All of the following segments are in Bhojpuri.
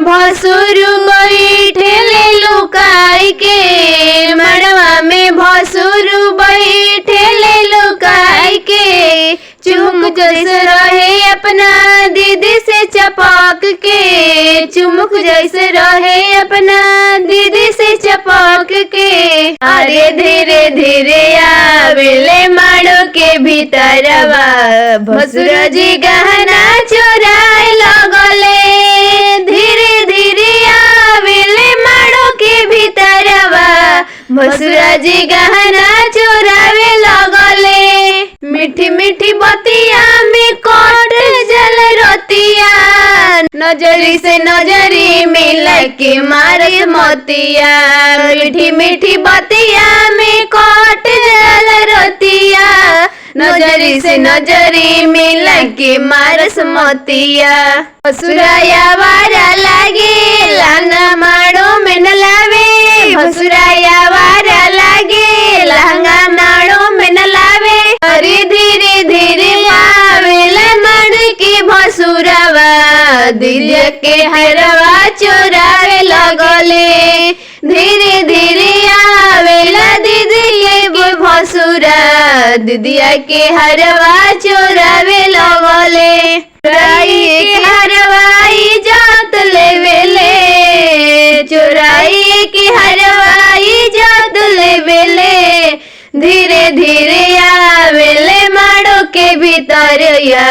में भसुर बैठेले लुकाई के, मड़वा में भसुर बैठेले लुकाई के। चुमुक जैसे रहे अपना दीदी से चपक के, चुमुक जैसे रहे अपना दीदी से चपक के। अरे धीरे धीरे आवेले माड़ो के भीतरवा, भसुर जी गहना चुराए लगले। धीरे धीरे आवेले माड़ो के भीतरवा, भसुर जी गहना चुरावे लगले। मीठी मीठी बतिया में कोट जल रोतिया, नजरी से नजरी मिल के मारे मोतिया। मीठी मीठी बतिया में कोट जल रोतिया, नजरी से नजरी मिल के मारस मोतिया। भसुराया वारा लागे लाना माड़ो में न लावे, भसुराया वारा लागे लहंगा नाड़ो में न लावे। अरे धीरे धीरे आवेला मड़ के भसुरवा, दीदी के हरवा चोरावे लगले। धीरे धीरे आवेला दीदी के भसुरा, दीदिया के हरवा चोरावे लगले। चोराई के हरवाई जात लेवेले, चोराई के हरवाई जात लेवेले। धीरे धीरे आवेले माड़ो के भीतरिया,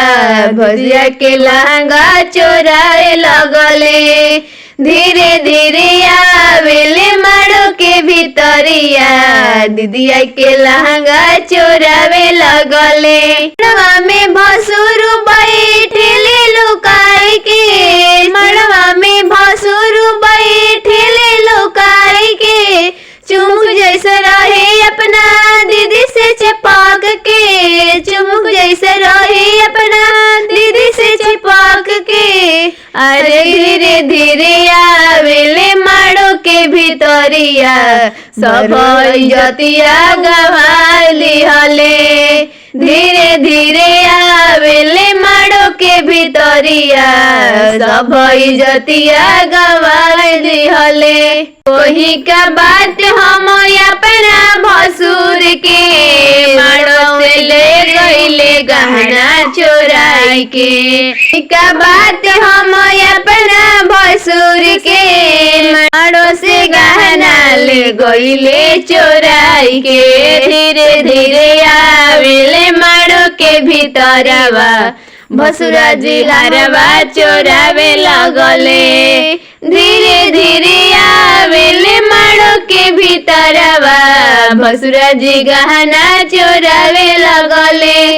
भजिया के लहंगा चोराए लगले। धीरे धीरे आवेले माड़ो के भीतरिया, दीदिया के लहंगा चोरावे लगले। मड़वा में भसुर बैठेले लुकाई के, मड़वा में भसुर बैठेले लुकाई के। चुमुक जैसे रहे अपना दीदी से चिपक के, चुमुक जैसे रहे अपना दीदी से चिपक के। अरे धीरे धीरे आवेले माड़ो के भीतरिया, सब इज्जतिया गवा लिहले। धीरे धीरे आवेले माड़ो के भीतरिया, सब इज्जतिया गवा लिहले। वही का बात हम अपना भसुर के, माड़ो से ले गईले गहना चोराई के। का बात हम अपना भसुर के, माड़ो से गहना ले गईले चोराई के। धीरे धीरे आवेले माड़ो के भीतरवा, भसुरा जी हरवा चोरावे लगले। धीरे धीरे आवेले माड़ो के भीतरवा, भसुरा जी गहना चोरावे लगले।